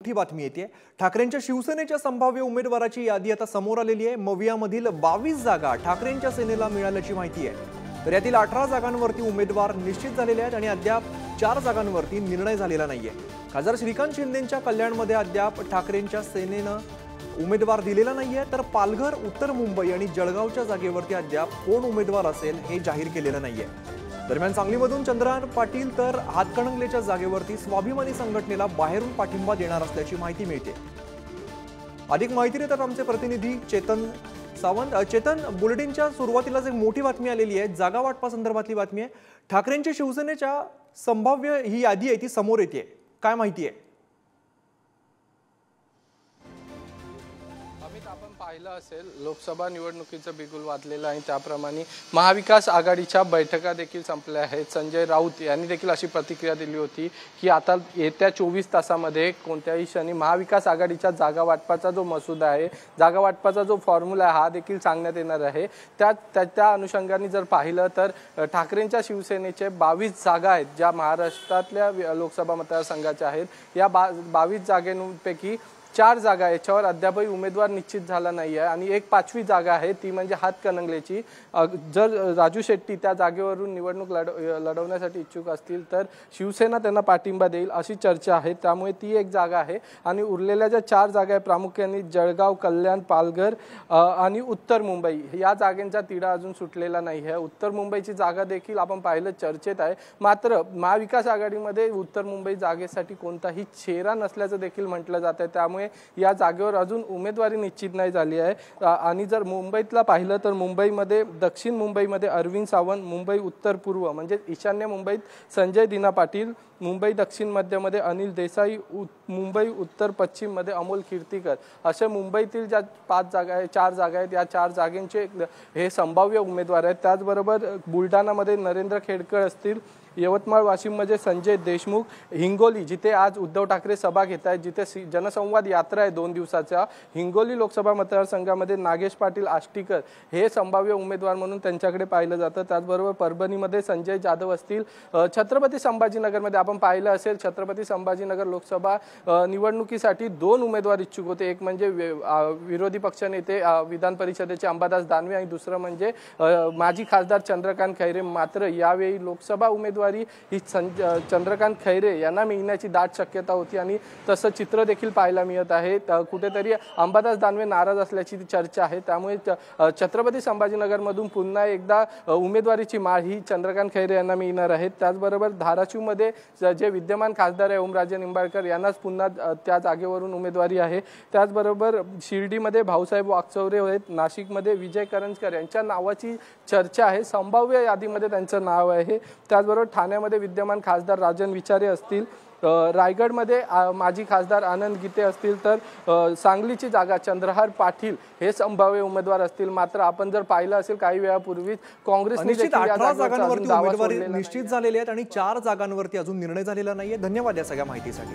मोठी बातमी येते। ठाकरेंच्या शिवसेनेच्या संभाव्य उमेदवाराची यादी आता समोर आलेली आहे। मवियामधील 22 जागा ठाकरेंच्या सेनेला मिळाल्याची माहिती आहे। तर यातील 18 जागांवरती उमेदवार निश्चित झालेले आहेत आणि अद्याप 4 जागांवरती निर्णय झालेला नाहीये। खासदार श्रीकांत शिंदेंच्या कल्याणमध्ये अद्याप ठाकरेंच्या सेनेनं उमेदवार दिलेला नाहीये, तर पालघर, उत्तर मुंबई आणि जळगावच्या जागेवरती अद्याप कोण उमेदवार असेल हे जाहीर केलेलं नाहीये। दरम्यान सांगलीमधून चंद्रकांत पाटील तर हातकणंगलेच्या जागेवरती स्वाभिमानी संघटनेला बाहेरून पाठिंबा देणार असल्याची माहिती मिळते। अधिक माहिती देतात आमचे प्रतिनिधी चेतन सावंत। चेतन, बुलेटिनच्या सुरुवातीलाच एक मोठी बातमी आलेली आहे, जागा वाटपासंदर्भातली बातमी आहे। ठाकरेंच्या शिवसेनेच्या संभाव्य ही यादी आहे ती समोर येते, काय माहिती आहे? आपण पाहिलं असेल, लोकसभा निवडणुकीचं बिगुल वाजलेलं आहे। त्याप्रमाणे महाविकास आघाडीच्या बैठका देखील संपल्या आहेत। संजय राऊत यांनी देखील अशी प्रतिक्रिया दिली होती की आता येत्या 24 तासामध्ये कोणत्याही क्षणी महाविकास आघाडीच्या जागा वाटपाचा जो मसुदा आहे, जागा वाटपाचा जो फॉर्म्युला आहे, हा देखील सांगण्यात येणार आहे। त्या अनुषंगाने जर पाहिलं तर ठाकरेंच्या शिवसेनेचे 22 जागा आहेत ज्या महाराष्ट्रातल्या लोकसभा मतदारसंघाच्या आहेत। या 22 जागांपैकी 4 जागा याच्यावर अद्यापही उमेदवार निश्चित झाला नाही आहे आणि एक 5वी जागा आहे ती म्हणजे हातकणंगलेची। जर राजू शेट्टी त्या जागेवरून निवडणूक लढवण्यासाठी इच्छुक असतील तर शिवसेना त्यांना पाठिंबा देईल अशी चर्चा आहे। त्यामुळे ती एक जागा आहे आणि उरलेल्या ज्या 4 जागा आहेत प्रामुख्याने जळगाव, कल्याण, पालघर आणि उत्तर मुंबई या जागांचा तिढा अजून सुटलेला नाही आहे। उत्तर मुंबईची जागा देखील आपण पाहिलं चर्चेत आहे, मात्र महाविकास आघाडीमध्ये उत्तर मुंबई जागेसाठी कोणताही चेहरा नसल्याचं देखील म्हटलं जात आहे। त्यामुळे या जागेवर अजून उमेदवारी निश्चित नाही झाली आहे। आणि जर मुंबईतला पाहिलं तर मुंबईमध्ये, दक्षिण मुंबईमध्ये अरविंद सावंत, मुंबई उत्तर पूर्व म्हणजे ईशान्य मुंबईत संजय दिना पाटील, मुंबई दक्षिण मध्यमध्ये अनिल देसाई, मुंबई उत्तर पश्चिम मध्ये अमोल कीर्तीकर असे मुंबईतील ज्या 5 जागा आहेत, 4 जागा आहेत, या 4 जागांचे हे संभाव्य उमेदवार आहेत। त्याचबरोबर बुलढाणामध्ये नरेंद्र खेडकर असतील, यवतमाळ वाशिममध्ये संजय देशमुख, हिंगोली जिथे आज उद्धव ठाकरे सभा घेत आहेत, जिथे जनसंवाद यात्रा आहे 2 दिवसाच्या, हिंगोली लोकसभा मतदारसंघामध्ये नागेश पाटील आष्टीकर हे संभाव्य उमेदवार म्हणून त्यांच्याकडे पाहिलं जातं। त्याचबरोबर परभणीमध्ये संजय जाधव असतील। छत्रपती संभाजीनगरमध्ये आपण पाहिलं असेल, छत्रपती संभाजीनगर लोकसभा निवडणुकीसाठी 2 उमेदवार इच्छुक होते, एक म्हणजे विरोधी पक्षनेते विधान परिषदेचे अंबादास दानवे आणि दुसरं म्हणजे माजी खासदार चंद्रकांत खैरे। मात्र यावेळी लोकसभा उमेदवार ही चंद्रकांत खैरे यांना मिळण्याची दाट शक्यता होती आणि तसं चित्र देखील पाहायला मिळत आहे। कुठेतरी अंबादास दानवे नाराज असल्याची चर्चा आहे। त्यामुळे छत्रपती संभाजीनगरमधून पुन्हा एकदा उमेदवारीची माळ ही चंद्रकांत खैरे यांना मिळणार आहे। त्याचबरोबर धाराशिवमध्ये जे विद्यमान खासदार आहे ओमराजे निंबाळकर यांनाच पुन्हा त्या जागेवरून उमेदवारी आहे। त्याचबरोबर शिर्डीमध्ये भाऊसाहेब वागचौरे आहेत, नाशिकमध्ये विजय करंजकर यांच्या नावाची चर्चा आहे, संभाव्य यादीमध्ये त्यांचं नाव आहे। त्याचबरोबर ठाण्यामध्ये विद्यमान खासदार राजन विचारे असतील, रायगडमध्ये माजी खासदार आनंद गीते असतील, तर सांगलीची जागा चंद्रहार पाटील हे संभाव्य उमेदवार असतील। मात्र आपण जर पाहिलं असेल काही वेळापूर्वी काँग्रेसने 18 जागांवरती उमेदवारी निश्चित झालेली आहेत आणि 4 जागांवरती अजून निर्णय झालेला नाहीये। धन्यवाद या सगळ्या माहितीसाठी।